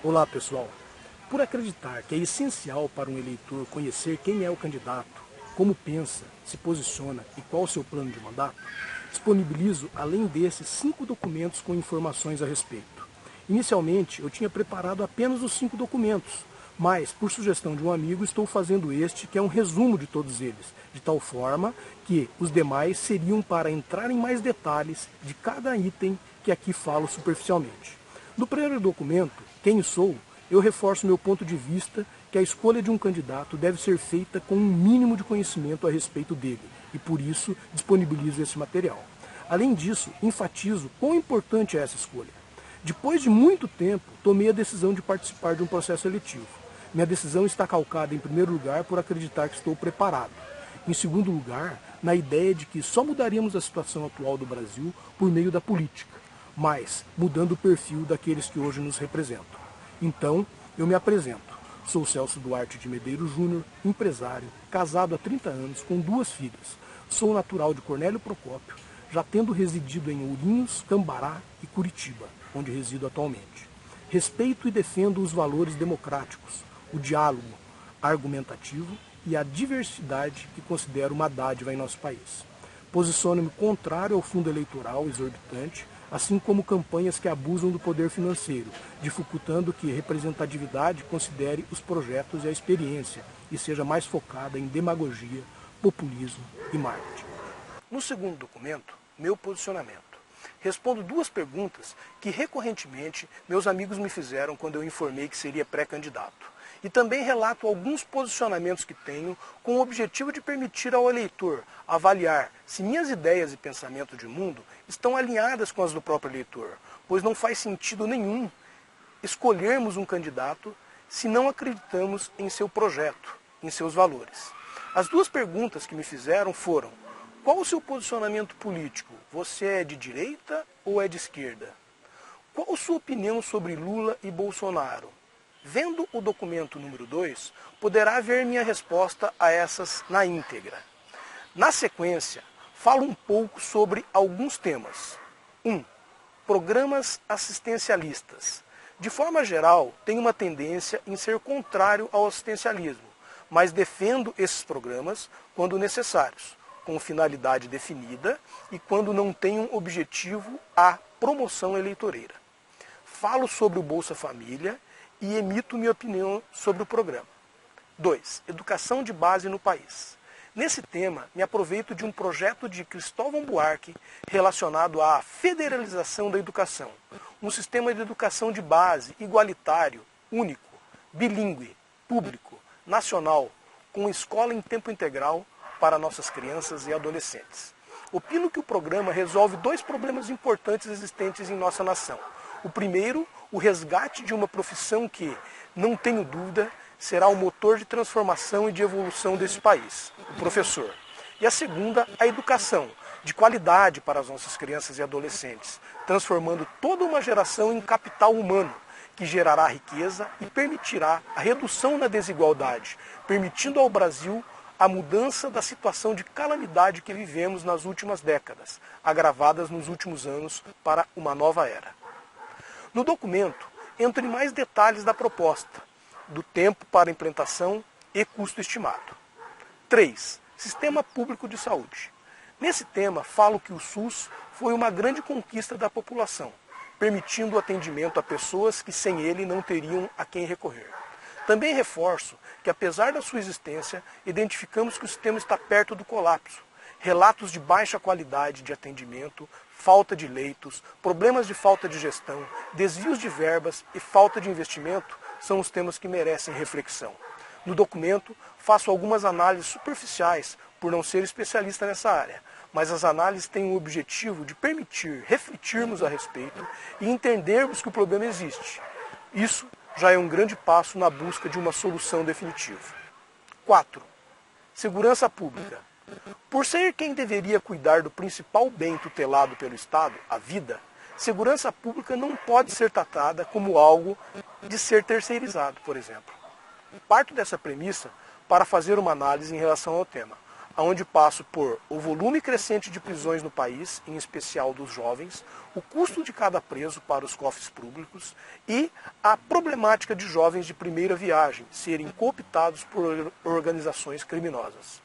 Olá pessoal, por acreditar que é essencial para um eleitor conhecer quem é o candidato, como pensa, se posiciona e qual o seu plano de mandato, disponibilizo além desses 5 documentos com informações a respeito. Inicialmente eu tinha preparado apenas os 5 documentos, mas por sugestão de um amigo estou fazendo este que é um resumo de todos eles, de tal forma que os demais seriam para entrar em mais detalhes de cada item que aqui falo superficialmente. No primeiro documento, Quem Sou, eu reforço meu ponto de vista que a escolha de um candidato deve ser feita com um mínimo de conhecimento a respeito dele, e por isso disponibilizo esse material. Além disso, enfatizo quão importante é essa escolha. Depois de muito tempo, tomei a decisão de participar de um processo seletivo. Minha decisão está calcada, em primeiro lugar, por acreditar que estou preparado. Em segundo lugar, na ideia de que só mudaríamos a situação atual do Brasil por meio da política, mas mudando o perfil daqueles que hoje nos representam. Então, eu me apresento. Sou Celso Duarte de Medeiros Júnior, empresário, casado há 30 anos, com 2 filhas. Sou natural de Cornélio Procópio, já tendo residido em Ourinhos, Cambará e Curitiba, onde resido atualmente. Respeito e defendo os valores democráticos, o diálogo argumentativo e a diversidade que considero uma dádiva em nosso país. Posiciono-me contrário ao fundo eleitoral exorbitante, assim como campanhas que abusam do poder financeiro, dificultando que representatividade considere os projetos e a experiência e seja mais focada em demagogia, populismo e marketing. No segundo documento, meu posicionamento. Respondo 2 perguntas que recorrentemente meus amigos me fizeram quando eu informei que seria pré-candidato. E também relato alguns posicionamentos que tenho com o objetivo de permitir ao eleitor avaliar se minhas ideias e pensamento de mundo estão alinhadas com as do próprio eleitor, pois não faz sentido nenhum escolhermos um candidato se não acreditamos em seu projeto, em seus valores. As 2 perguntas que me fizeram foram: qual o seu posicionamento político? Você é de direita ou é de esquerda? Qual a sua opinião sobre Lula e Bolsonaro? Vendo o documento número 2, poderá ver minha resposta a essas na íntegra. Na sequência, falo um pouco sobre alguns temas. 1. Programas assistencialistas. De forma geral, tenho uma tendência em ser contrário ao assistencialismo, mas defendo esses programas quando necessários, com finalidade definida e quando não tenham objetivo a promoção eleitoreira. Falo sobre o Bolsa Família e emito minha opinião sobre o programa. 2. Educação de base no país. Nesse tema, me aproveito de um projeto de Cristóvão Buarque relacionado à federalização da educação, um sistema de educação de base igualitário, único, bilíngue, público, nacional, com escola em tempo integral para nossas crianças e adolescentes. Opino que o programa resolve 2 problemas importantes existentes em nossa nação. O primeiro, o resgate de uma profissão que, não tenho dúvida, será o motor de transformação e de evolução desse país, o professor. E a segunda, a educação, de qualidade para as nossas crianças e adolescentes, transformando toda uma geração em capital humano, que gerará riqueza e permitirá a redução na desigualdade, permitindo ao Brasil a mudança da situação de calamidade que vivemos nas últimas décadas, agravadas nos últimos anos para uma nova era. No documento, entro em mais detalhes da proposta, do tempo para implantação e custo estimado. 3. Sistema Público de Saúde. Nesse tema, falo que o SUS foi uma grande conquista da população, permitindo o atendimento a pessoas que sem ele não teriam a quem recorrer. Também reforço que, apesar da sua existência, identificamos que o sistema está perto do colapso. Relatos de baixa qualidade de atendimento, falta de leitos, problemas de falta de gestão, desvios de verbas e falta de investimento são os temas que merecem reflexão. No documento, faço algumas análises superficiais, por não ser especialista nessa área, mas as análises têm o objetivo de permitir refletirmos a respeito e entendermos que o problema existe. Isso já é um grande passo na busca de uma solução definitiva. 4. Segurança Pública. Por ser quem deveria cuidar do principal bem tutelado pelo Estado, a vida, segurança pública não pode ser tratada como algo de ser terceirizado, por exemplo. Parto dessa premissa para fazer uma análise em relação ao tema. onde passo por o volume crescente de prisões no país, em especial dos jovens, o custo de cada preso para os cofres públicos e a problemática de jovens de primeira viagem serem cooptados por organizações criminosas.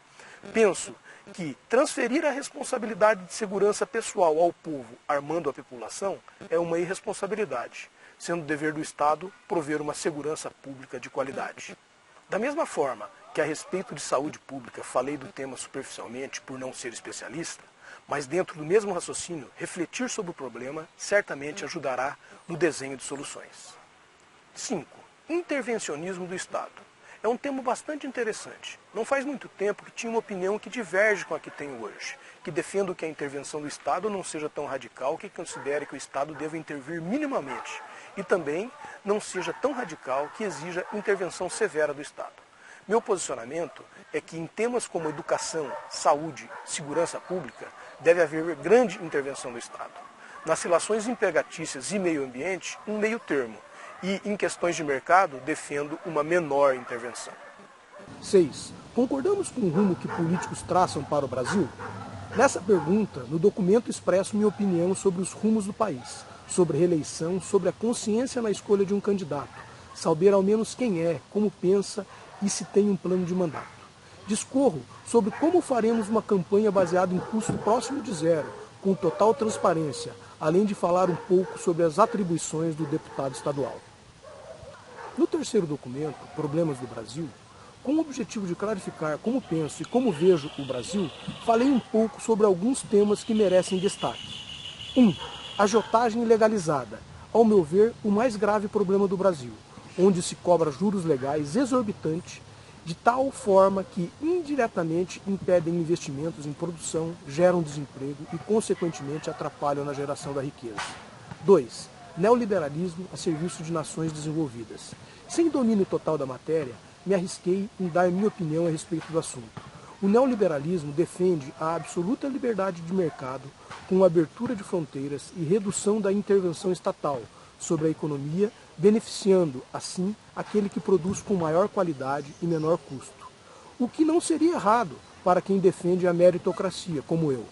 Penso que transferir a responsabilidade de segurança pessoal ao povo, armando a população, é uma irresponsabilidade, sendo dever do Estado prover uma segurança pública de qualidade. Da mesma forma que a respeito de saúde pública falei do tema superficialmente por não ser especialista, mas dentro do mesmo raciocínio, refletir sobre o problema certamente ajudará no desenho de soluções. 5. Intervencionismo do Estado. É um tema bastante interessante. Não faz muito tempo que tinha uma opinião que diverge com a que tenho hoje, que defendo que a intervenção do Estado não seja tão radical que considere que o Estado deva intervir minimamente, e também não seja tão radical que exija intervenção severa do Estado. Meu posicionamento é que em temas como educação, saúde, segurança pública, deve haver grande intervenção do Estado. Nas relações empregatícias e meio ambiente, um meio termo. E em questões de mercado, defendo uma menor intervenção. 6. Concordamos com o rumo que políticos traçam para o Brasil? Nessa pergunta, no documento expresso minha opinião sobre os rumos do país, sobre reeleição, sobre a consciência na escolha de um candidato, saber ao menos quem é, como pensa e se tem um plano de mandato. Discorro sobre como faremos uma campanha baseada em custo próximo de zero, com total transparência, além de falar um pouco sobre as atribuições do deputado estadual. No terceiro documento, Problemas do Brasil, com o objetivo de clarificar como penso e como vejo o Brasil, falei um pouco sobre alguns temas que merecem destaque. 1. Agiotagem legalizada, ao meu ver, o mais grave problema do Brasil, onde se cobra juros legais exorbitantes, de tal forma que indiretamente impedem investimentos em produção, geram desemprego e, consequentemente, atrapalham na geração da riqueza. 2. Neoliberalismo a serviço de nações desenvolvidas. Sem domínio total da matéria, me arrisquei em dar minha opinião a respeito do assunto. O neoliberalismo defende a absoluta liberdade de mercado, com abertura de fronteiras e redução da intervenção estatal sobre a economia, beneficiando, assim, aquele que produz com maior qualidade e menor custo. O que não seria errado para quem defende a meritocracia, como eu.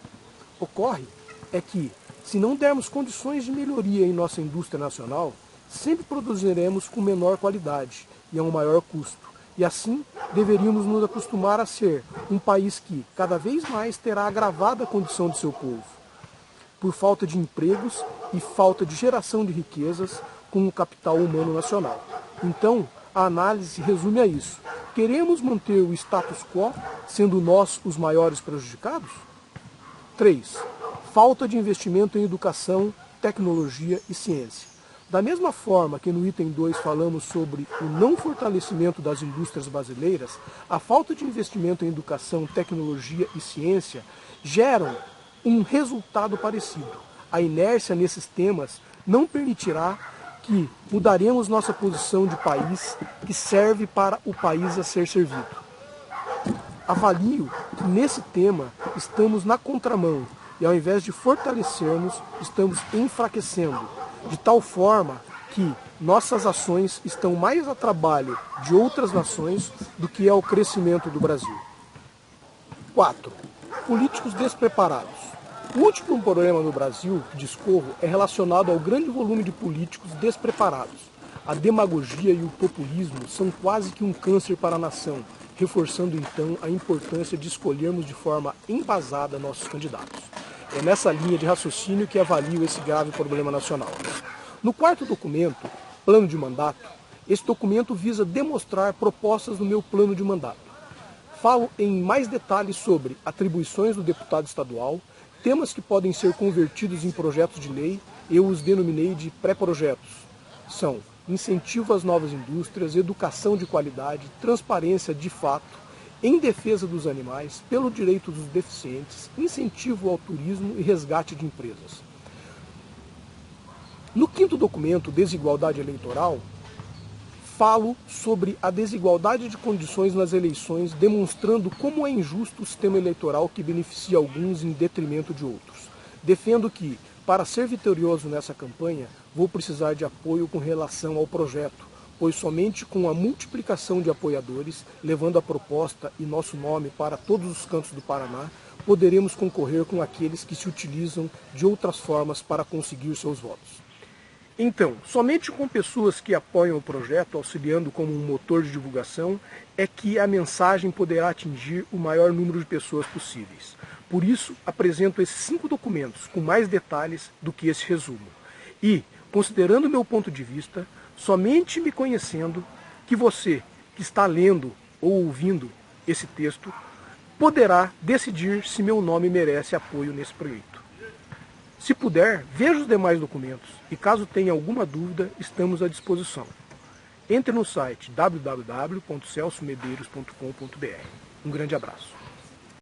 Ocorre é que, se não dermos condições de melhoria em nossa indústria nacional, sempre produziremos com menor qualidade e a um maior custo. E assim, deveríamos nos acostumar a ser um país que, cada vez mais, terá agravada a condição de seu povo, por falta de empregos e falta de geração de riquezas com o capital humano nacional. Então, a análise se resume a isso. Queremos manter o status quo, sendo nós os maiores prejudicados? 3. Falta de investimento em educação, tecnologia e ciência. Da mesma forma que no item 2 falamos sobre o não fortalecimento das indústrias brasileiras, a falta de investimento em educação, tecnologia e ciência geram um resultado parecido. A inércia nesses temas não permitirá que mudaremos nossa posição de país que serve para o país a ser servido. Avalio que nesse tema estamos na contramão e ao invés de fortalecermos, estamos enfraquecendo, de tal forma que nossas ações estão mais a trabalho de outras nações do que ao crescimento do Brasil. 4. Políticos despreparados. O último problema no Brasil que discorro é relacionado ao grande volume de políticos despreparados. A demagogia e o populismo são quase que um câncer para a nação, reforçando então a importância de escolhermos de forma embasada nossos candidatos. É nessa linha de raciocínio que avalio esse grave problema nacional. No quarto documento, Plano de Mandato, esse documento visa demonstrar propostas no meu plano de mandato. Falo em mais detalhes sobre atribuições do deputado estadual, temas que podem ser convertidos em projetos de lei, eu os denominei de pré-projetos. São incentivo às novas indústrias, educação de qualidade, transparência de fato, em defesa dos animais, pelo direito dos deficientes, incentivo ao turismo e resgate de empresas. No quinto documento, Desigualdade Eleitoral, falo sobre a desigualdade de condições nas eleições, demonstrando como é injusto o sistema eleitoral que beneficia alguns em detrimento de outros. Defendo que, para ser vitorioso nessa campanha, vou precisar de apoio com relação ao projeto, pois somente com a multiplicação de apoiadores, levando a proposta e nosso nome para todos os cantos do Paraná, poderemos concorrer com aqueles que se utilizam de outras formas para conseguir seus votos. Então, somente com pessoas que apoiam o projeto, auxiliando como um motor de divulgação, é que a mensagem poderá atingir o maior número de pessoas possíveis. Por isso, apresento esses 5 documentos com mais detalhes do que esse resumo. E, considerando o meu ponto de vista, somente me conhecendo, que você que está lendo ou ouvindo esse texto poderá decidir se meu nome merece apoio nesse projeto. Se puder, veja os demais documentos e caso tenha alguma dúvida, estamos à disposição. Entre no site www.celsomedeiros.com.br. Um grande abraço.